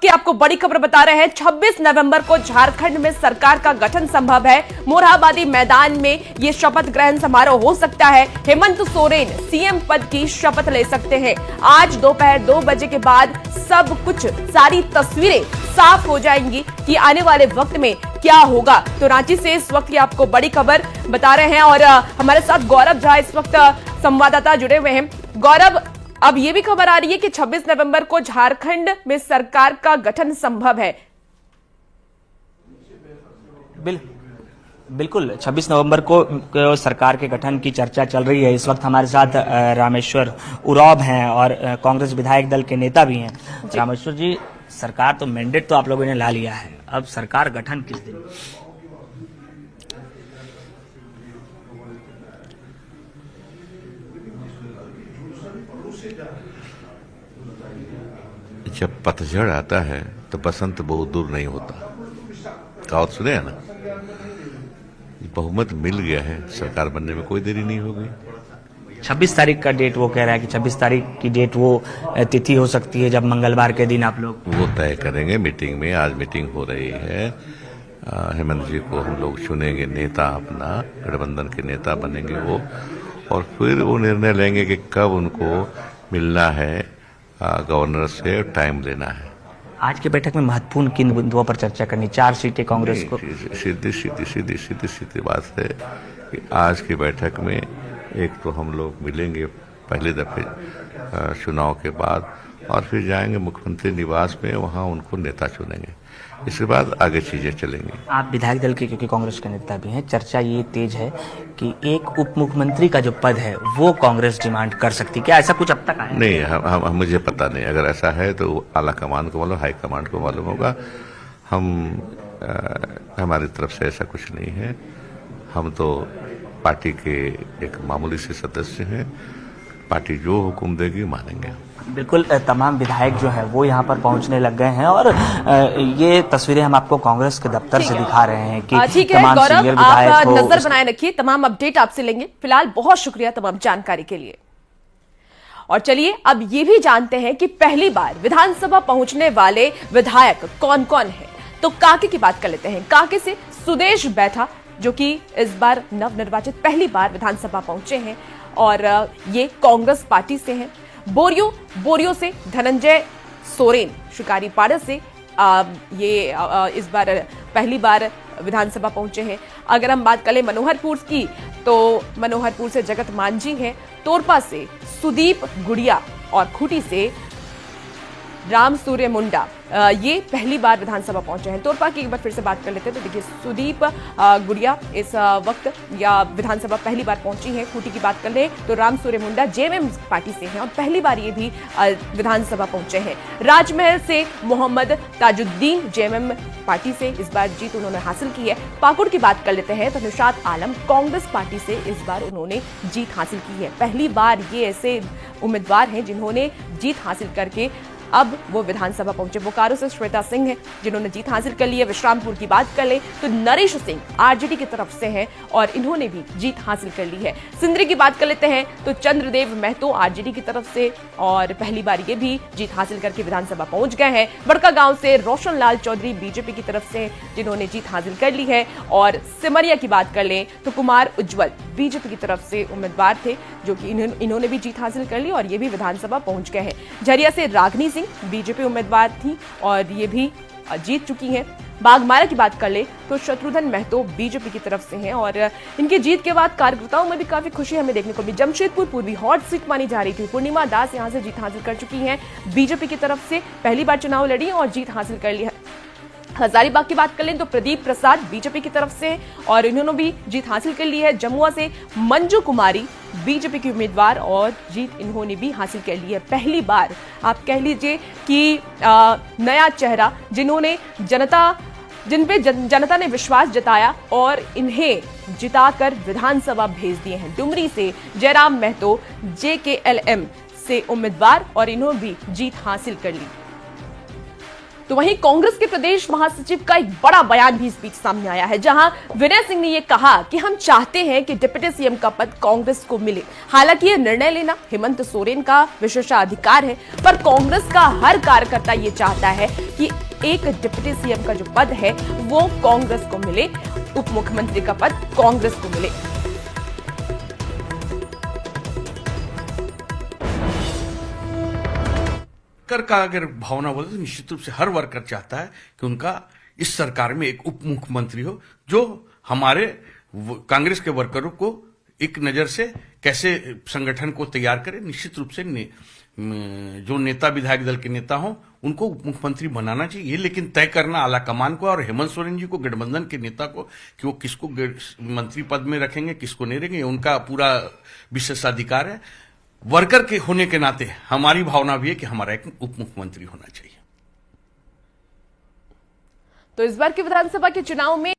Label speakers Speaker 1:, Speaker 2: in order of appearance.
Speaker 1: की आपको बड़ी खबर बता रहे हैं। 26 नवंबर को झारखंड में सरकार का गठन संभव है। मोरहाबादी मैदान में यह शपथ ग्रहण समारोह हो सकता है। हेमंत सोरेन सीएम पद की शपथ ले सकते हैं। आज दोपहर 2 बजे के बाद सब कुछ, सारी तस्वीरें साफ हो जाएंगी कि आने वाले वक्त में क्या होगा। तो रांची से इस वक्त की आपको बड़ी खबर बता रहे हैं और हमारे साथ गौरव झा इस वक्त संवाददाता जुड़े हुए हैं। गौरव, अब ये भी खबर आ रही है कि 26 नवंबर को झारखंड में सरकार का गठन संभव है।
Speaker 2: बिल्कुल 26 नवंबर को सरकार के गठन की चर्चा चल रही है। इस वक्त हमारे साथ रामेश्वर उरांव हैं और कांग्रेस विधायक दल के नेता भी हैं। रामेश्वर जी, सरकार तो मैंडेट तो आप लोगों ने ला लिया है, अब सरकार गठन किस दिन?
Speaker 3: जब पतझड़ आता है तो बसंत बहुत दूर नहीं होता। कहावत सुने है ना। बहुमत मिल गया है, सरकार बनने में कोई देरी नहीं होगी।
Speaker 2: 26 तारीख का डेट वो कह रहा है कि 26 तारीख की डेट वो तिथि हो सकती है जब मंगलवार के दिन आप लोग
Speaker 3: वो तय करेंगे मीटिंग में। आज मीटिंग हो रही है। हेमंत जी को हम लोग चुनेंगे नेता, अपना गठबंधन के नेता बनेंगे वो, और फिर वो निर्णय लेंगे कि कब उनको मिलना है गवर्नर से, टाइम लेना है।
Speaker 2: आज की बैठक में महत्वपूर्ण किन बिंदुओं पर चर्चा करनी? 4 सीटें कांग्रेस को।
Speaker 3: सीधी बात है कि आज की बैठक में एक तो हम लोग मिलेंगे पहले दफे चुनाव के बाद, और फिर जाएंगे मुख्यमंत्री निवास में, वहां उनको नेता चुनेंगे। इसके बाद आगे चीजें चलेंगी।
Speaker 2: आप विधायक दल के, क्योंकि कांग्रेस के नेता भी हैं, चर्चा ये तेज है कि एक उप मुख्यमंत्री का जो पद है वो कांग्रेस डिमांड कर सकती। क्या ऐसा कुछ अब तक आया?
Speaker 3: नहीं, मुझे पता नहीं। अगर ऐसा है तो आला कमान को मालूम, हाई कमांड को मालूम होगा। हमारी तरफ से ऐसा कुछ नहीं है। हम तो पार्टी के एक मामूली से सदस्य हैं। पार्टी जो हुक्म देगी मानेंगे।
Speaker 2: बिल्कुल, तमाम विधायक जो है वो यहाँ पर पहुंचने लग गए हैं और ये तस्वीरें हम आपको कांग्रेस के दफ्तर से दिखा रहे हैं कि तमाम सीनियर विधायक
Speaker 1: आप नजर बनाए रखिए। तमाम अपडेट आपसे लेंगे। फिलहाल बहुत शुक्रिया तमाम जानकारी के लिए। और चलिए अब ये भी जानते हैं कि पहली बार विधानसभा पहुंचने वाले विधायक कौन कौन है। तो कांके की बात कर लेते हैं। कांके से सुदेश बैठा, जो कि इस बार नवनिर्वाचित पहली बार विधानसभा पहुंचे हैं और ये कांग्रेस पार्टी से हैं। बोरियो से धनंजय सोरेन, शिकारीपाड़ा से ये इस बार पहली बार विधानसभा पहुंचे हैं। अगर हम बात करें मनोहरपुर की, तो मनोहरपुर से जगत मांझी हैं। तोरपा से सुदीप गुड़िया और खूंटी से राम सूर्य मुंडा ये पहली बार विधानसभा पहुंचे हैं। तोरपा की एक बार फिर से बात कर लेते हैं। तो देखिए, सुदीप गुड़िया इस वक्त या विधानसभा पहली बार पहुंची हैं। खूंटी की बात कर ले तो राम सूर्य मुंडा जेएमएम पार्टी से हैं और पहली बार ये भी विधानसभा पहुंचे हैं। राजमहल से मोहम्मद ताजुद्दीन जेएमएम पार्टी से इस बार जीत उन्होंने हासिल की है। पाकुड़ की बात कर लेते हैं तो निशात आलम कांग्रेस पार्टी से इस बार उन्होंने जीत हासिल की है। पहली बार ये ऐसे उम्मीदवार हैं जिन्होंने जीत हासिल करके अब वो विधानसभा पहुंचे। बोकारो से श्वेता सिंह है जिन्होंने जीत हासिल कर ली है। विश्रामपुर की बात कर ले तो नरेश सिंह आरजेडी की तरफ से हैं और इन्होंने भी जीत हासिल कर ली है। सिंदरी की बात कर लेते हैं तो चंद्रदेव महतो आरजेडी की तरफ से और पहली बार ये भी जीत हासिल करके विधानसभा पहुंच गए हैं। बड़का गांव से रोशन लाल चौधरी बीजेपी की तरफ से जिन्होंने जीत हासिल कर ली है। और सिमरिया की बात कर ले तो कुमार उज्जवल बीजेपी की तरफ से उम्मीदवार थे जो कि इन्होंने भी जीत हासिल कर ली और ये भी विधानसभा पहुंच गए हैं। झरिया से रागनी सिंह बीजेपी उम्मीदवार थी और ये भी जीत चुकी हैं। बागमारा की बात कर ले तो शत्रुघ्न महतो बीजेपी की तरफ से हैं और इनकी जीत के बाद कार्यकर्ताओं में भी काफी खुशी हमें देखने को मिली। जमशेदपुर पूर्वी हॉट सीट मानी जा रही थी। पूर्णिमा दास यहां से जीत हासिल कर चुकी हैं। बीजेपी की तरफ से पहली बार चुनाव लड़ी और जीत हासिल कर ली है। हजारीबाग की बात कर लें तो प्रदीप प्रसाद बीजेपी की तरफ से और इन्होंने भी जीत हासिल कर ली है। जमुआ से मंजू कुमारी बीजेपी की उम्मीदवार और जीत इन्होंने भी हासिल कर ली है। पहली बार आप कह लीजिए कि नया चेहरा जिन्होंने जिन पे जनता ने विश्वास जताया और इन्हें जिताकर विधानसभा भेज दिए हैं। डुमरी से जयराम महतो जेकेएलएम से उम्मीदवार और इन्होंने भी जीत हासिल कर ली। तो वहीं कांग्रेस के प्रदेश महासचिव का एक बड़ा बयान भी इस बीच सामने आया है, जहां विनय सिंह ने यह कहा कि हम चाहते हैं कि डिप्टी सीएम का पद कांग्रेस को मिले। हालांकि यह निर्णय लेना हेमंत सोरेन का विशेषाधिकार है, पर कांग्रेस का हर कार्यकर्ता ये चाहता है कि एक डिप्टी सीएम का जो पद है वो कांग्रेस को मिले, उप मुख्यमंत्री का पद कांग्रेस को मिले।
Speaker 4: वर्कर का अगर भावना बोले तो निश्चित रूप से हर वर्कर चाहता है कि उनका इस सरकार में एक उप मुख्यमंत्री हो जो हमारे कांग्रेस के वर्करों को एक नजर से कैसे संगठन को तैयार करे। निश्चित रूप से जो नेता विधायक दल के नेता हों उनको उप मुख्यमंत्री बनाना चाहिए, लेकिन तय करना आला कमान को और हेमंत सोरेन जी को, गठबंधन के नेता को, कि वो किसको मंत्री पद में रखेंगे किसको नहीं रखेंगे, उनका पूरा विशेषाधिकार है। वर्कर के होने के नाते हमारी भावना भी है कि हमारा एक उप मुख्यमंत्री होना चाहिए।
Speaker 1: तो इस बार के विधानसभा के चुनाव में